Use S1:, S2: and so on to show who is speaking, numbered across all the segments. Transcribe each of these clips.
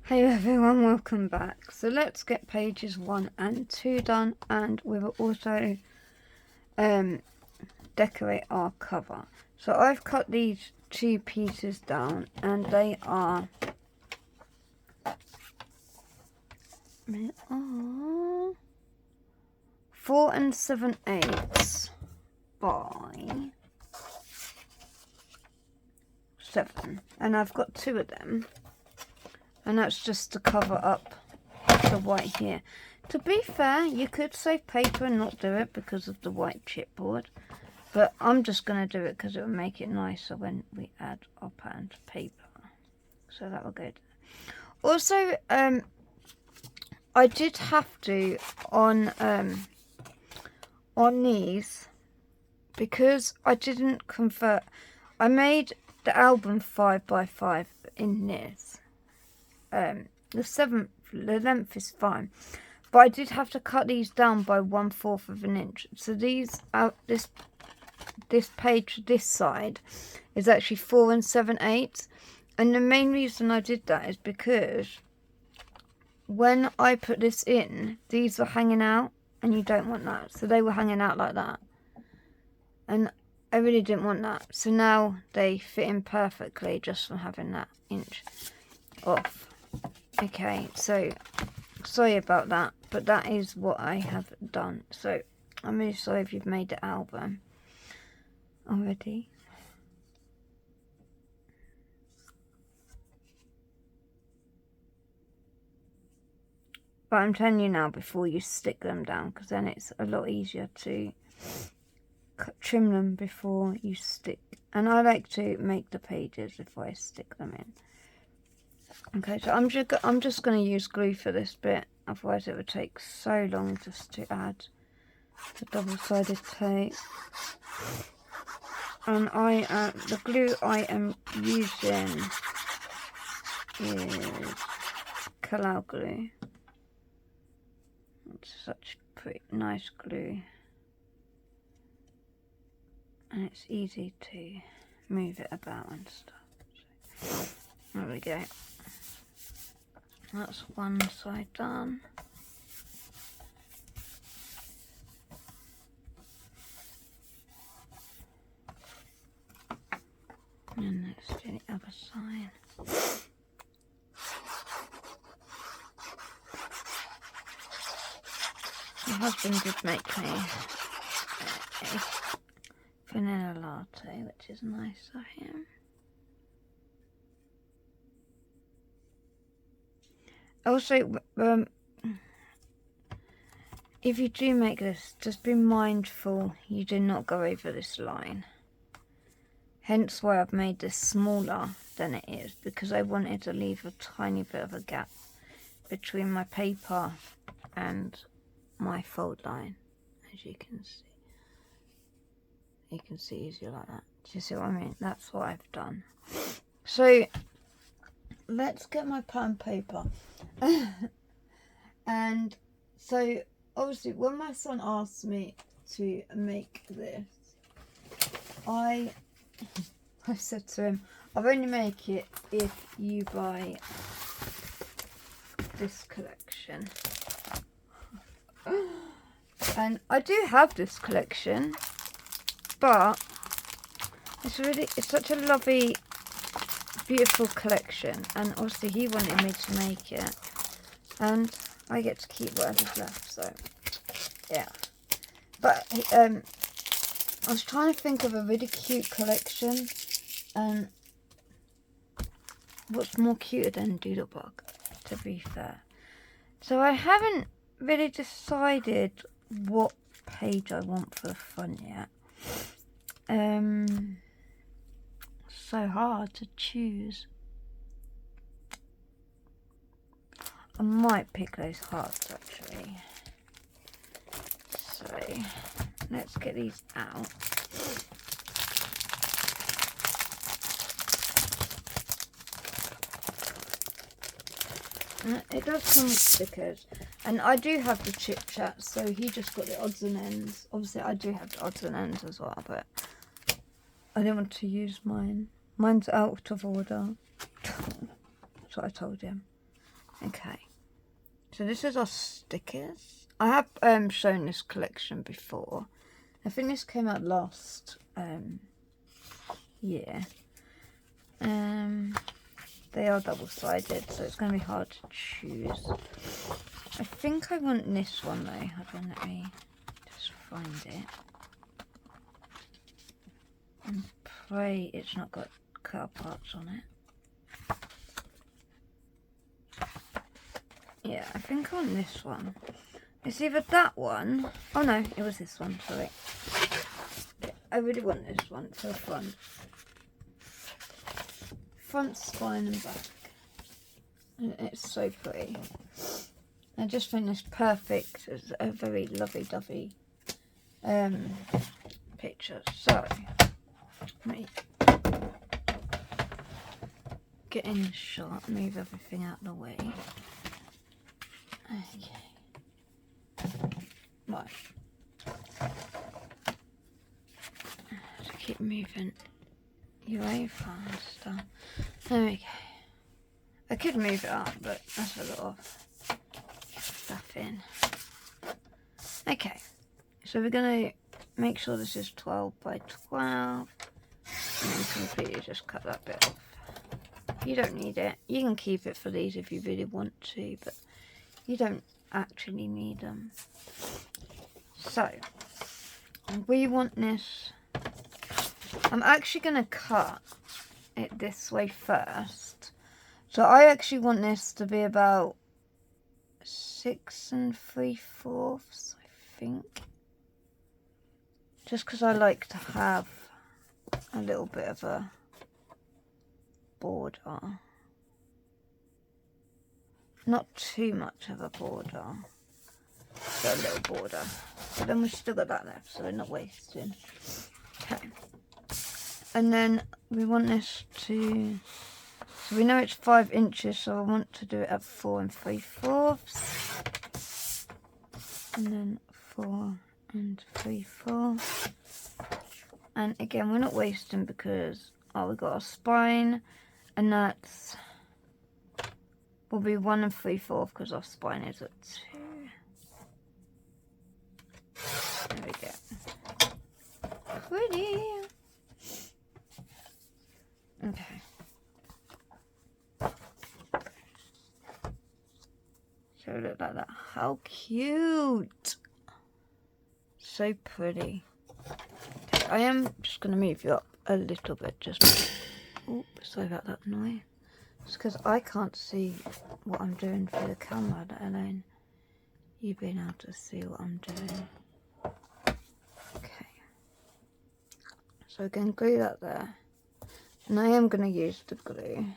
S1: Hey everyone, welcome back. So let's get pages 1 and 2 done, and we will also decorate our cover. So I've cut these 2 pieces down, and they are 4 7/8 by 7, and I've got 2 of them. And that's just to cover up the white here. To be fair, you could save paper and not do it because of the white chipboard. But I'm just going to do it because it will make it nicer when we add our pattern to paper. So that will go there. Also, I did have to, on these, because I didn't convert, I made the album 5 by 5 in this. The length is fine, but I did have to cut these down by 1/4 of an inch. So these this page, this side, is actually 4 7/8, and the main reason I did that is because when I put this in, these were hanging out, and you don't want that. So they were hanging out like that, and I really didn't want that. So now they fit in perfectly just from having that inch off. Okay, so sorry about that, but that is what I have done. So I'm really sorry if you've made the album already. But I'm telling you now before you stick them down, because then it's a lot easier to trim them before you stick. And I like to make the pages if I stick them in. Okay, so I'm just going to use glue for this bit, otherwise it would take so long just to add the double-sided tape. And the glue I am using is Kalau glue. It's such pretty nice glue, and it's easy to move it about and stuff. So, there we go. That's one side done. And let's do the other side. My husband did make me a vanilla latte, which is nice of him. Also, if you do make this, just be mindful you do not go over this line. Hence why I've made this smaller than it is, because I wanted to leave a tiny bit of a gap between my paper and my fold line, as you can see. You can see easier like that. Do you see what I mean? That's what I've done. So let's get my pattern paper. And so obviously when my son asked me to make this, I said to him, I'll only make it if you buy this collection. And I do have this collection, but it's such a lovely, beautiful collection, and obviously he wanted me to make it, and I get to keep whatever's left, so yeah. But I was trying to think of a really cute collection, and what's more cuter than Doodlebug, to be fair. So I haven't really decided what page I want for the front yet. So hard to choose. I might pick those hearts actually. So let's get these out. It does come with stickers, and I do have the Chit Chat, so he just got the odds and ends. Obviously I do have the odds and ends as well, but I didn't want to use mine. Mine's out of order. That's what I told him. Okay. So this is our stickers. I have shown this collection before. I think this came out last year. They are double-sided, so it's going to be hard to choose. I think I want this one though. Hold on, let me just find it. And pray it's not got car parts on it. Yeah, I think I want this one. It's either that one. Oh no, it was this one, sorry. I really want this one for the front. Front, spine and back. And it's so pretty. I just think it's perfect. It's a very lovey-dovey picture. So, let me get in the shot, move everything out of the way. Okay. Right. Just keep moving your way faster. There we go. I could move it up, but that's a lot of stuff in. Okay. So we're going to make sure this is 12 by 12. And then completely just cut that bit off. You don't need it. You can keep it for these if you really want to, but you don't actually need them. So, we want this. I'm actually going to cut it this way first. So I actually want this to be about 6 3/4, I think. Just because I like to have a little bit of a border. Not too much of a border, but a little border. But then we've still got that left, so we're not wasting. Okay. And then we want this to, so we know it's 5 inches, so I want to do it at 4 3/4. And then 4 3/4. And again, we're not wasting because, we've got our spine, and that's will be 1 3/4 because our spine is at 2. There we go. Pretty. Okay. So it look like that. How cute. So pretty. Okay, I am just going to move you up a little bit. Just. Oops, sorry about that noise. It's because I can't see what I'm doing through the camera, let alone you being able to see what I'm doing. Okay. So again, glue that there. And I am going to use the glue.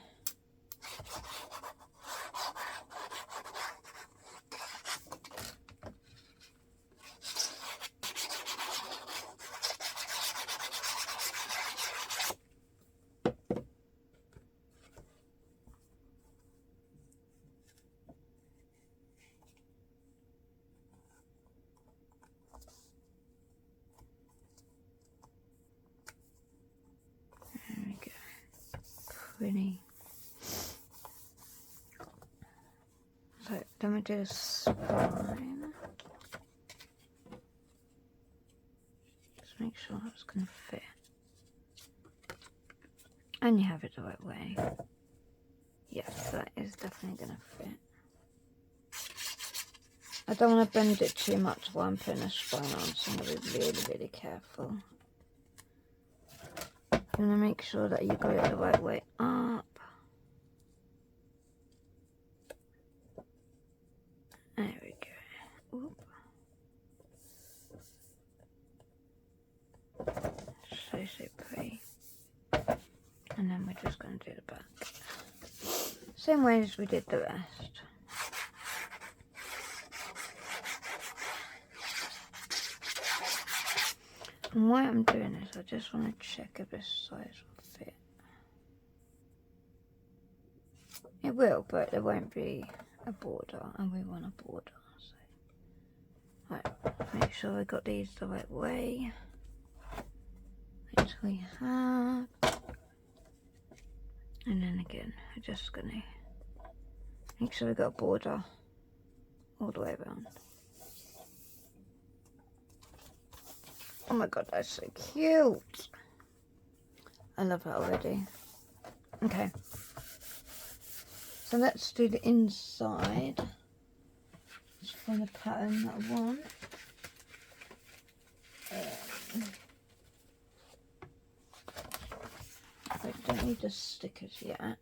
S1: Pretty. So then we do a spine. Just make sure it's going to fit. And you have it the right way. Yes, that is definitely going to fit. I don't want to bend it too much while I'm putting a spine on, so I'm going to be really, really careful. You want to make sure that you got it the right way up. There we go. Oop. So pretty. And then we're just going to do the back. Same way as we did the rest. And why I'm doing this, I just want to check if this size will fit. It will, but there won't be a border, and we want a border. So, right, make sure we got these the right way. Which we have. And then again, we're just going to Make sure we got a border all the way around. Oh my god, that's so cute. I love that already. Okay. So let's do the inside. Let's find a pattern that I want. I don't need the stickers yet.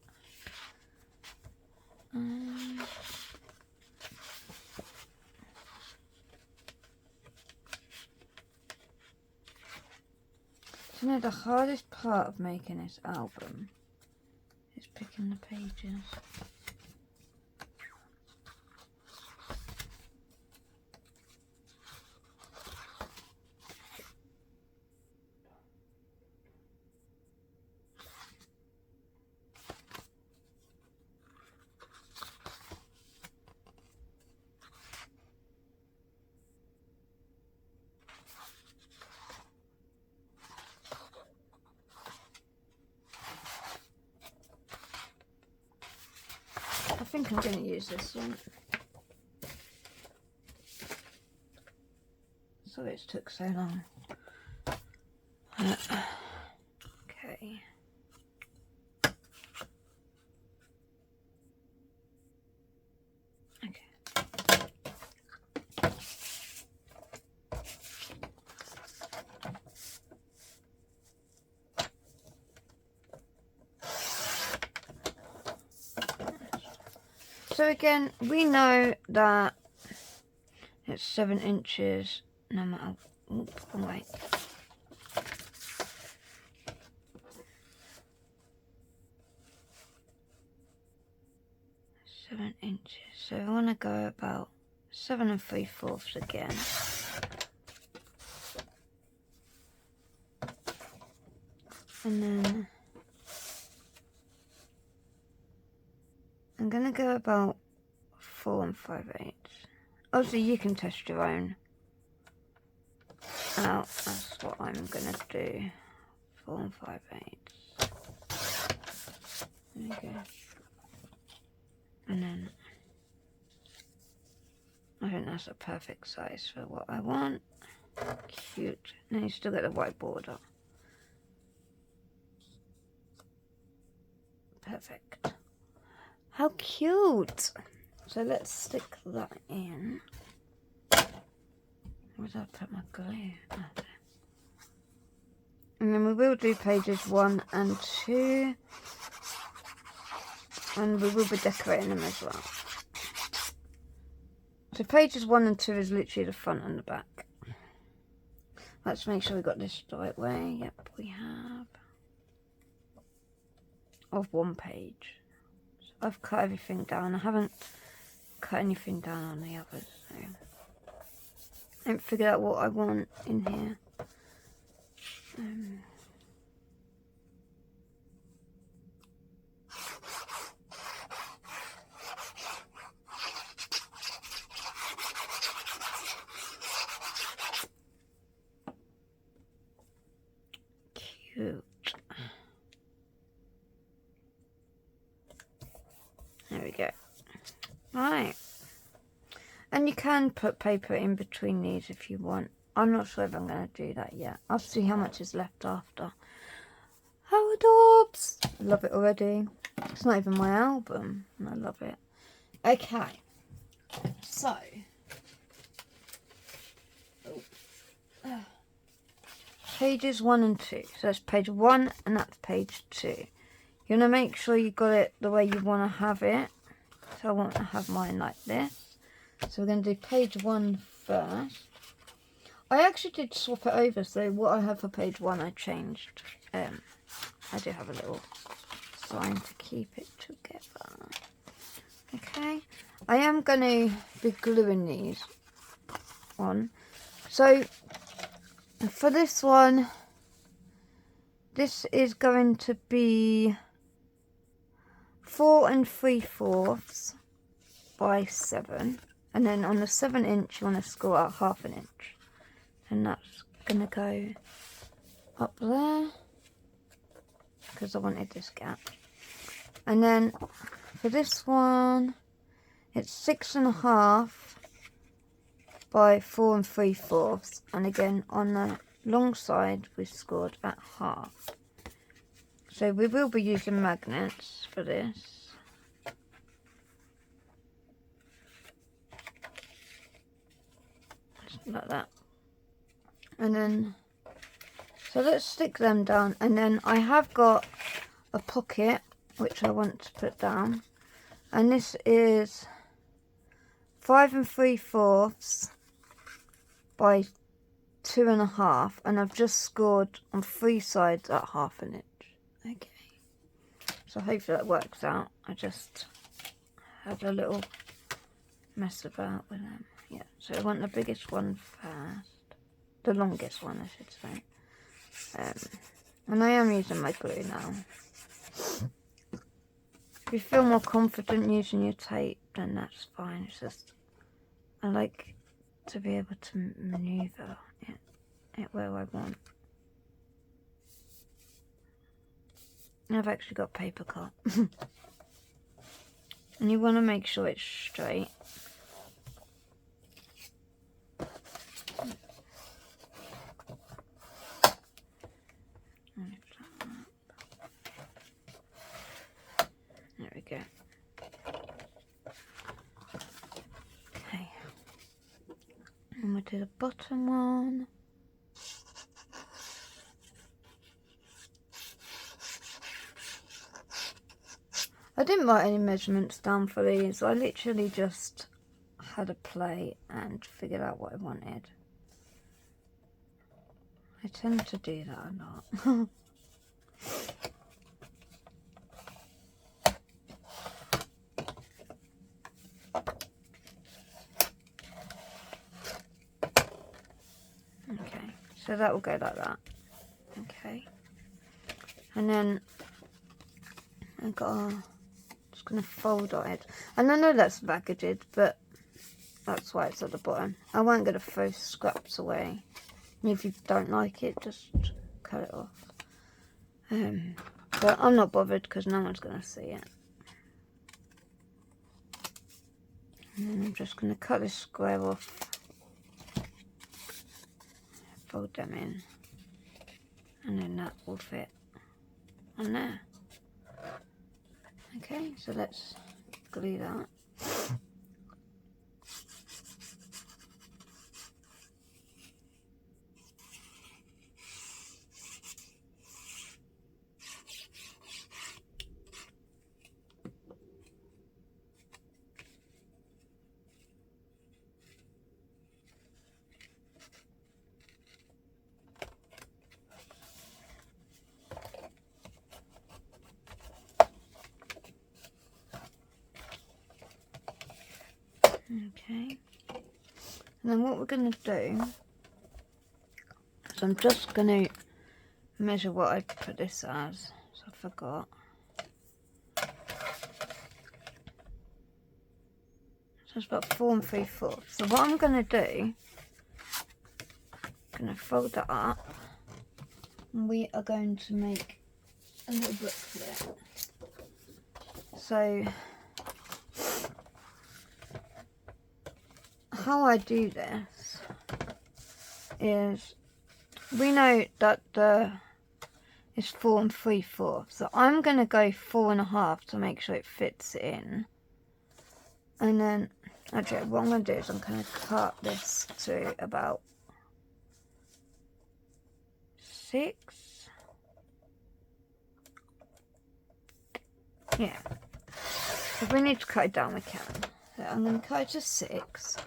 S1: You know, the hardest part of making this album is picking the pages. I think I'm going to use this one. Sorry it took so long. Okay. So again, we know that it's 7 inches no matter. Oop, wait. .7 inches. So I want to go about 7 3/4 again. And then I'm going to go about 4 5/8. Obviously you can test your own out. That's what I'm going to do. 4 5/8. There we go. And then I think that's a perfect size for what I want. Cute. Now you still get the white border. Perfect. How cute! So let's stick that in. Where did I put my glue? Oh, there. And then we will do pages 1 and 2. And we will be decorating them as well. So pages 1 and 2 is literally the front and the back. Let's make sure we got this the right way. Yep, we have. Of 1 page. So I've cut everything down. I haven't cut anything down on the others. So I haven't figured out what I want in here. Cute. There we go. Right. And you can put paper in between these if you want. I'm not sure if I'm going to do that yet. I'll see how much is left after. How adorbs! I love it already. It's not even my album, and I love it. Okay. So. Pages 1 and 2. So that's page 1 and that's page 2. You want to make sure you got it the way you want to have it. So I want to have mine like this. So we're going to do page 1 first. I actually did swap it over, so what I have for page 1 I changed. I do have a little sign to keep it together. Okay. I am going to be gluing these on. So for this one, this is going to be 4 3/4 by 7. And then on the 7 inch, you want to score out 1/2 inch. And that's going to go up there. Because I wanted this gap. And then for this one, It's 6.5 by 4 3/4, and again on the long side we scored at half. So we will be using magnets for this. Just like that. And then, so let's stick them down, and then I have got a pocket which I want to put down, and this is 5 3/4 by 2.5, and I've just scored on 3 sides at 1/2 inch. Okay, so hopefully that works out. I just had a little mess about with them. Yeah, so I want the biggest one first, the longest one I should say. And I am using my glue now. If you feel more confident using your tape, then that's fine. It's just, I like to be able to manoeuvre it where I want. I've actually got paper cut. And you want to make sure it's straight. There we go. Okay. And we'll do the bottom one. I didn't write any measurements down for these. I literally just had a play and figured out what I wanted. I tend to do that a lot. Okay, so that will go like that. Okay, and then I got just gonna fold it, and I know that's baggaged, but that's why it's at the bottom. I won't gonna throw scraps away. And if you don't like it, just cut it off. But I'm not bothered because no one's gonna see it. And then I'm just gonna cut this square off. Fold them in, and then that will fit on there. Okay, so let's glue that. Okay, and then what we're going to do is I'm just going to measure what I put this as, so I forgot. So it's about 4 3/4. So what I'm going to do, I'm going to fold that up, and we are going to make a little booklet. So how I do this is, we know that it's 4 3/4, so I'm going to go 4.5 to make sure it fits in. And then, actually, what I'm going to do is I'm going to cut this to about 6. Yeah. If we need to cut it down, we can. So I'm going to cut it to 6.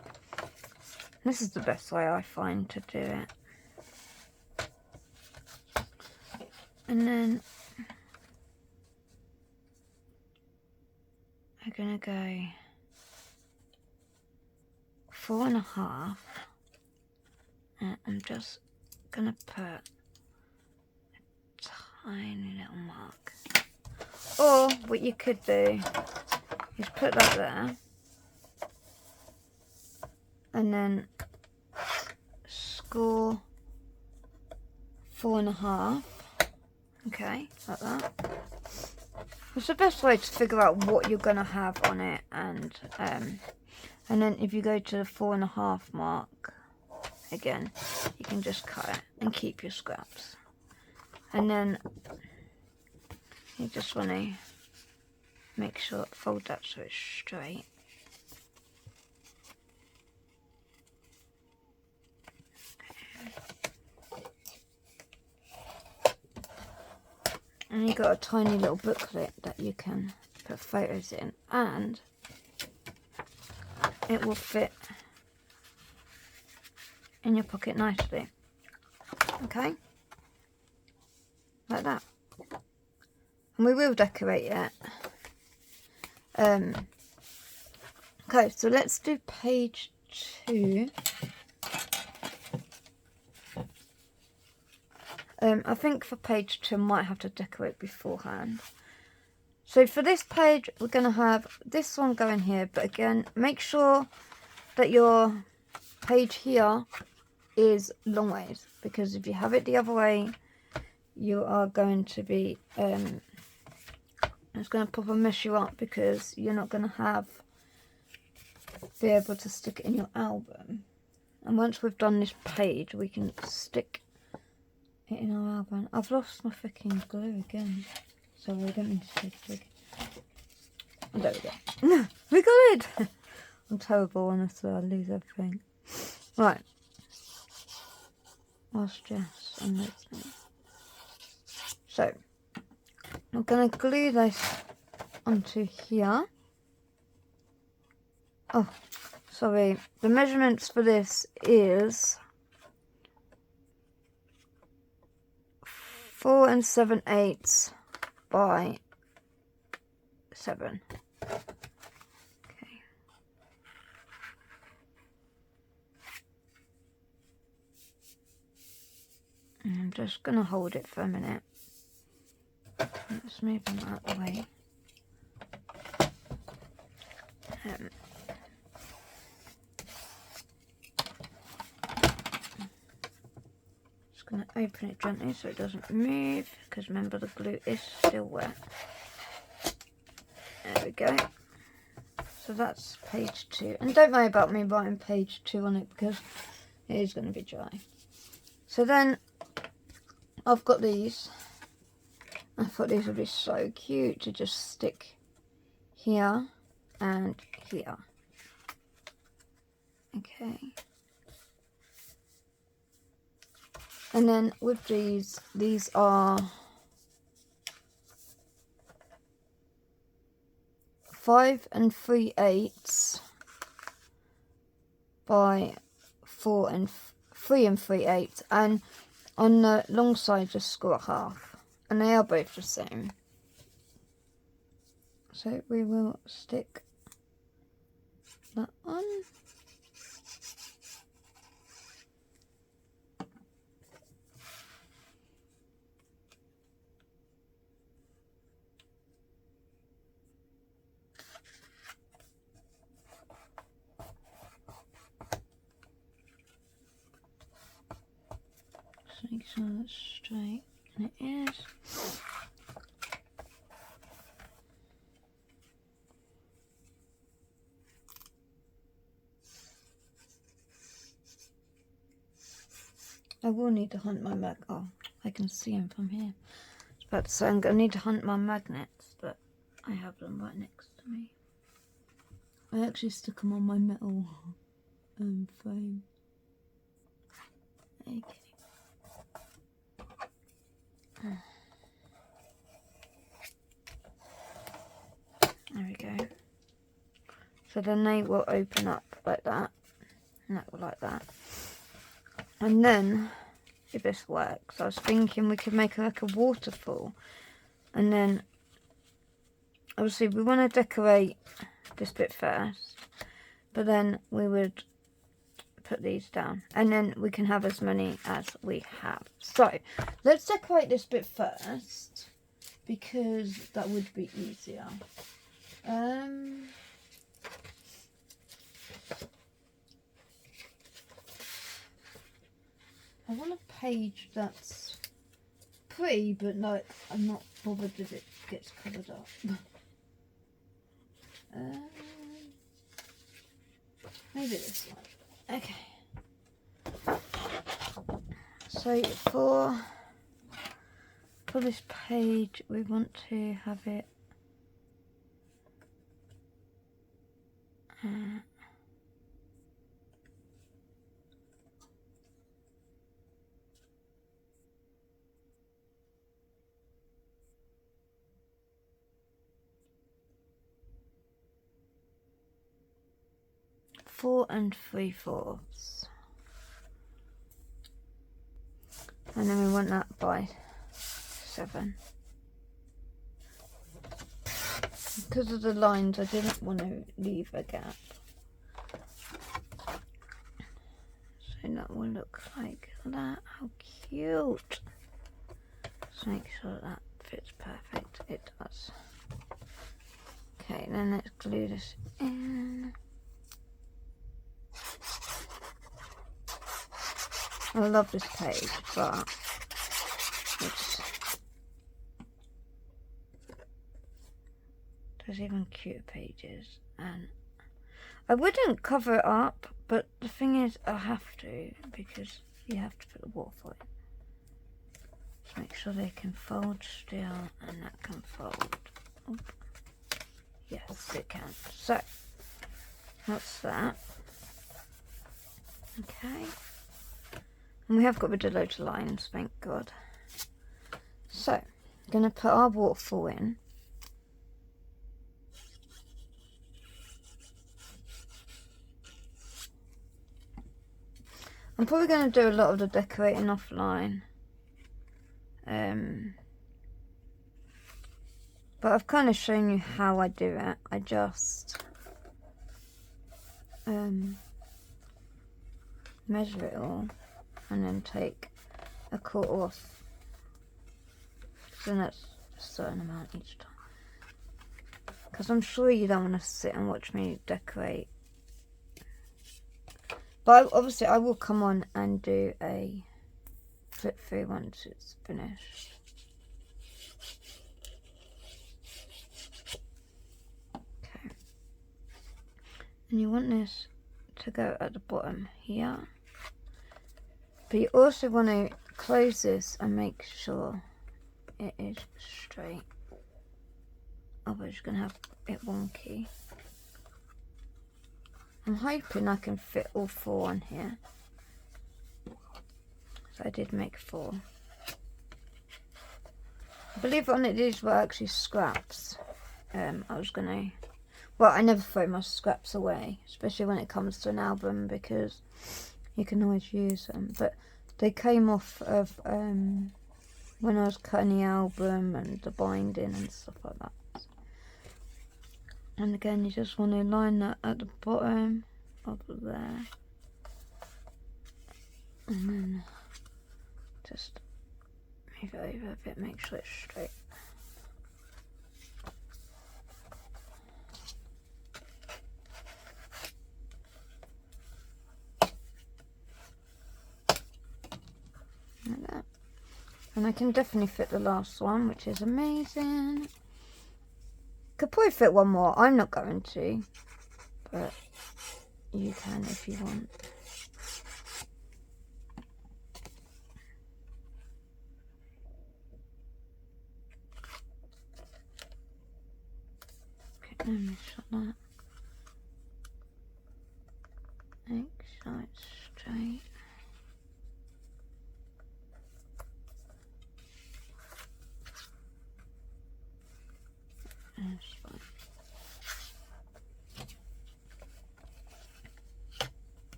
S1: This is the best way I find to do it. And then I'm going to go 4.5, and I'm just going to put a tiny little mark. Or what you could do is put that there, and then score 4.5. Okay, like that. It's the best way to figure out what you're going to have on it, and then if you go to the 4.5 mark, again, you can just cut it and keep your scraps. And then you just want to make sure, fold that so it's straight. And you've got a tiny little booklet that you can put photos in, and it will fit in your pocket nicely. Okay? Like that. And we will decorate it. Okay, so let's do page 2. I think for page 2 I might have to decorate beforehand. So for this page we're going to have this one going here, but again, make sure that your page here is long ways, because if you have it the other way, you are going to be, it's going to proper mess you up, because you're not going to be able to stick it in your album. And once we've done this page, we can stick it in our album. I've lost my freaking glue again. Sorry, I don't mean to say big. There we go. We got it! I'm terrible, honestly. I lose everything. Right. What's Jess and Leslie? So, I'm going to glue this onto here. Oh, sorry. The measurements for this is 4 7/8 by 7. Okay. And I'm just going to hold it for a minute. Let's move them out of the way. Just going to open it gently so it doesn't move, because remember the glue is still wet. There we go. So that's page 2. And don't worry about me writing page 2 on it, because it is going to be dry. So then I've got these. I thought these would be so cute to just stick here and here. Okay. And then with these are 5 3/8 by 3 3/8, and on the long side just score a half, and they are both the same. So we will stick that on. Just make sure that's straight, and it is. I will need to hunt my oh, I can see him from here. I was about to say I'm going to need to hunt my magnets, but I have them right next to me. I actually stuck them on my metal frame. Okay. There we go. So then they will open up like that, and that will like that. And then, if this works, I was thinking we could make like a waterfall. And then, obviously we want to decorate this bit first, but then we would put these down. And then we can have as many as we have. So, let's decorate this bit first, because that would be easier. I want a page that's pretty, but like I'm not bothered with it gets covered up. Maybe this one. Okay. So for this page, we want to have it four and 3/4, and then we want that by 7. Because of the lines, I didn't want to leave a gap, so that will look like that. How cute! Just make sure that fits perfect. It does. Okay, then let's glue this in. I love this page, but there's even cuter pages, and I wouldn't cover it up, but the thing is I have to, because you have to put the waterfoil in. Just make sure they can fold still, and that can fold. Oop. Yes, it can. So that's that. Okay. And we have got rid of loads of lines, thank God. So, I'm going to put our waterfall in. I'm probably going to do a lot of the decorating offline. But I've kind of shown you how I do it. I just measure it all and then take a quarter off. So that's a certain amount each time. Because I'm sure you don't want to sit and watch me decorate. But obviously I will come on and do a flip through once it's finished. Okay. And you want this to go at the bottom here. But you also want to close this and make sure it is straight. Otherwise you're going to have it wonky. I'm hoping I can fit all 4 on here. So I did make 4. Believe it or not, these were actually scraps. I was going to... Well, I never throw my scraps away, especially when it comes to an album, because you can always use them. But they came off of when I was cutting the album and the binding and stuff like that. And again, you just want to line that at the bottom of there. And then just move it over a bit, make sure it's straight. Like that. And I can definitely fit the last one, which is amazing. Could probably fit one more. I'm not going to, but you can if you want. Okay, let me shut that. Make sure it's straight. That's fine.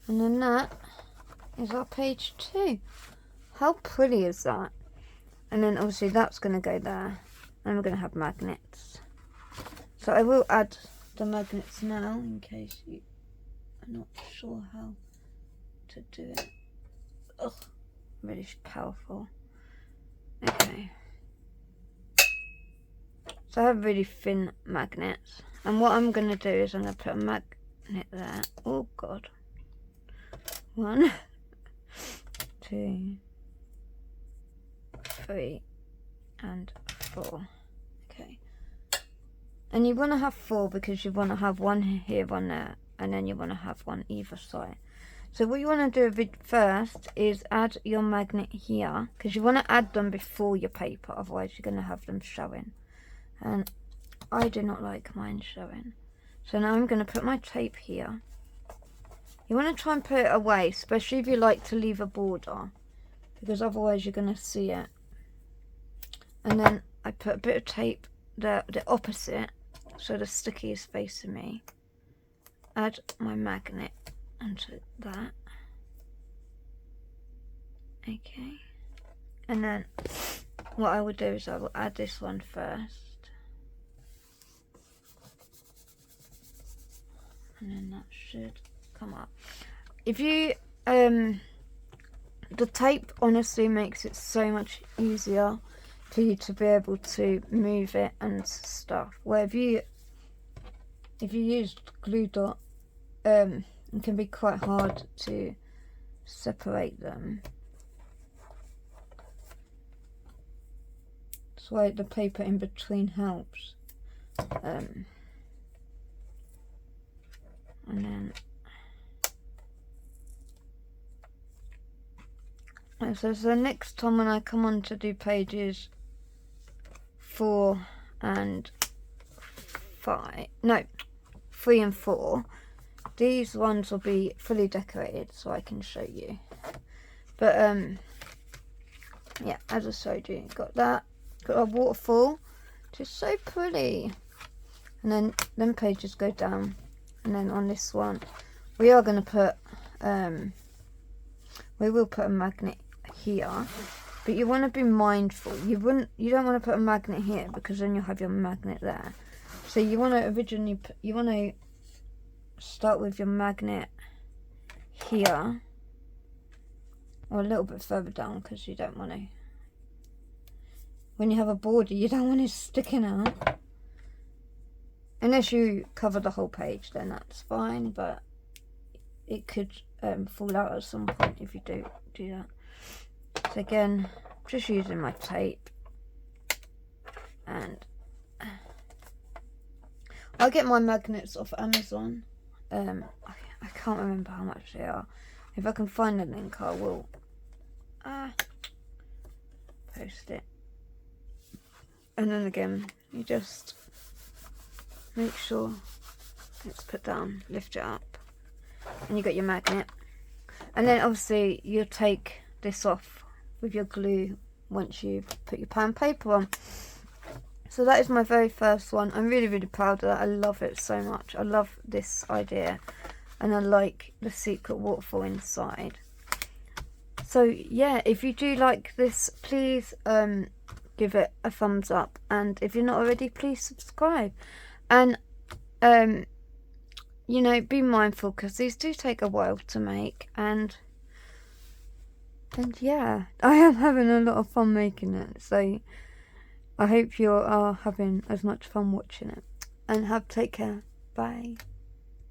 S1: And then that is our page 2. How pretty is that? And then obviously that's going to go there. And we're going to have magnets. So I will add the magnets now in case you are not sure how to do it. Ugh, really powerful. Okay. So I have really thin magnets. And what I'm going to do is I'm going to put a magnet there. Oh God. 1, 2, 3 and 4. Okay. And you want to have 4 because you want to have one here, one there, and then you want to have one either side. So what you want to do first is add your magnet here, because you want to add them before your paper, otherwise you're going to have them showing. And I do not like mine showing. So now I'm going to put my tape here. You want to try and put it away, especially if you like to leave a border, because otherwise you're going to see it. And then I put a bit of tape there, the opposite, so the sticky is facing me. Add my magnet onto that. Okay. And then what I will do is I will add this one first. And then that should come up. If you the tape honestly makes it so much easier for you to be able to move it and stuff. Where if you used glue dot, it can be quite hard to separate them. That's why the paper in between helps. And then so the next time when I come on to do pages 4 and 5, no, 3 and 4, these ones will be fully decorated so I can show you. But yeah, as I showed you, got that, got a waterfall, which is so pretty. And then pages go down, and then on this one we are going to put we will put a magnet here, but you want to be mindful. You don't want to put a magnet here because then you'll have your magnet there. So you want to start with your magnet here, or a little bit further down, because you don't want to, when you have a border, you don't want it sticking out. Unless you cover the whole page, then that's fine, but it could fall out at some point if you do that. So again, just using my tape, and I get my magnets off Amazon. I can't remember how much they are. If I can find the link, I will post it. And then again, you just make sure it's put down, lift it up, and you got your magnet. And then obviously you'll take this off with your glue once you've put your pen and paper on. So that is my very first one. I'm really, really proud of that. I love it so much. I love this idea, and I like the secret waterfall inside. So yeah, if you do like this, please give it a thumbs up, and if you're not already, please subscribe. And you know, be mindful, because these do take a while to make, and yeah, I am having a lot of fun making it. So I hope you are having as much fun watching it, and take care. Bye.